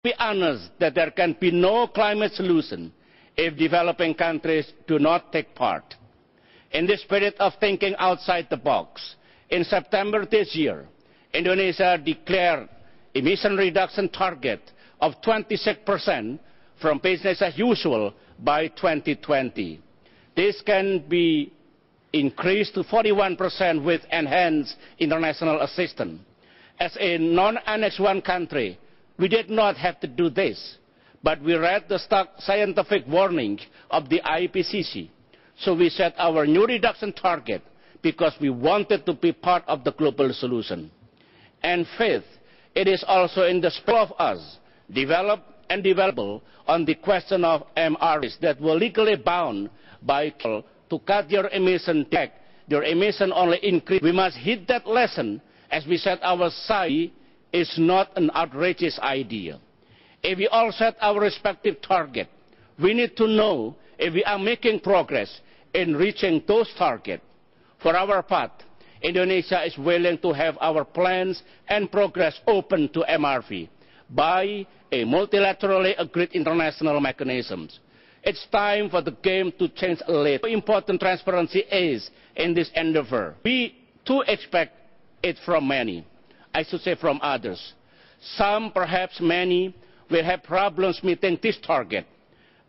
Be honest that there can be no climate solution if developing countries do not take part. In the spirit of thinking outside the box, in September this year, Indonesia declared emission reduction target of 26% from business as usual by 2020. This can be increased to 41% with enhanced international assistance. As a non-Annex I country, we did not have to do this, but we read the scientific warning of the IPCC. So we set our new reduction target because we wanted to be part of the global solution. And fifth, it is also in the spirit of us, develop and developable on the question of MRs that were legally bound by to cut your emission tech, your emission only increase. We must heed that lesson as we set our sight is not an outrageous idea. If we all set our respective target, we need to know if we are making progress in reaching those targets. For our part, Indonesia is willing to have our plans and progress open to MRV by a multilaterally agreed international mechanisms. It's time for the game to change a little. How important transparency is in this endeavor. We too expect it from many, I should say from others. Some, perhaps many, will have problems meeting this target.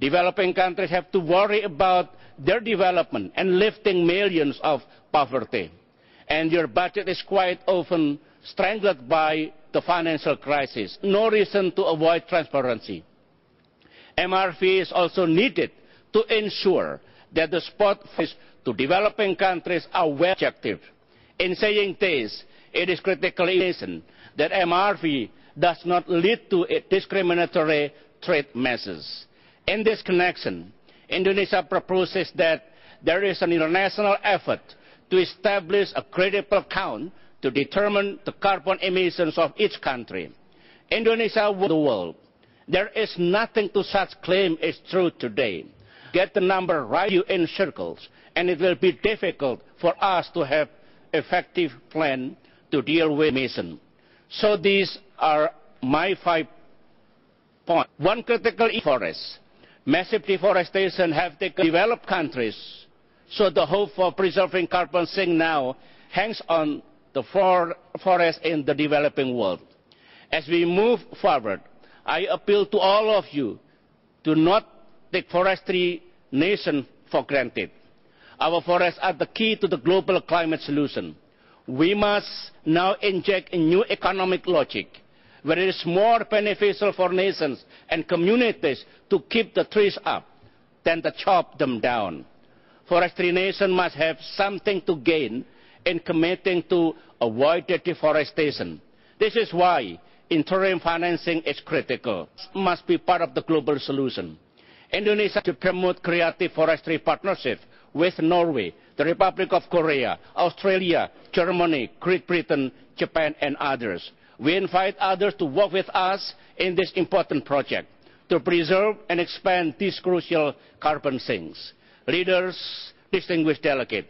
Developing countries have to worry about their development and lifting millions of poverty. And your budget is quite often strangled by the financial crisis. No reason to avoid transparency. MRV is also needed to ensure that the support to developing countries are well objective. In saying this, it is critically important that MRV does not lead to discriminatory trade measures. In this connection, Indonesia proposes that there is an international effort to establish a credible count to determine the carbon emissions of each country. Indonesia will the world. There is nothing to such claim is true today. Get the number right in circles, and it will be difficult for us to have effective plan to deal with emission. So these are my 5 points. One critical forest. Massive deforestation have taken developed countries, so the hope for preserving carbon sink now hangs on the forest in the developing world. As we move forward, I appeal to all of you to not take forestry nation for granted. Our forests are the key to the global climate solution. We must now inject a new economic logic, where it is more beneficial for nations and communities to keep the trees up than to chop them down. Forestry nations must have something to gain in committing to avoid deforestation. This is why interim financing is critical. It must be part of the global solution. Indonesia to promote creative forestry partnership with Norway, the Republic of Korea, Australia, Germany, Great Britain, Japan, and others. We invite others to work with us in this important project to preserve and expand these crucial carbon sinks. Leaders, distinguished delegates,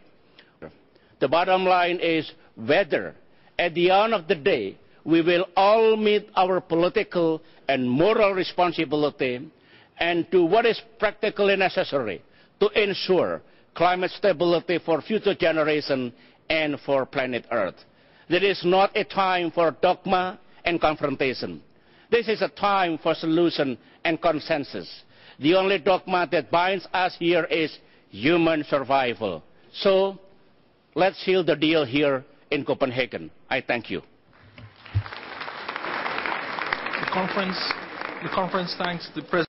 the bottom line is whether, at the end of the day, we will all meet our political and moral responsibility and do what is practically necessary to ensure climate stability for future generations and for planet Earth. There is not a time for dogma and confrontation. This is a time for solution and consensus. The only dogma that binds us here is human survival. So, let's seal the deal here in Copenhagen. I thank you. The conference thanks the President.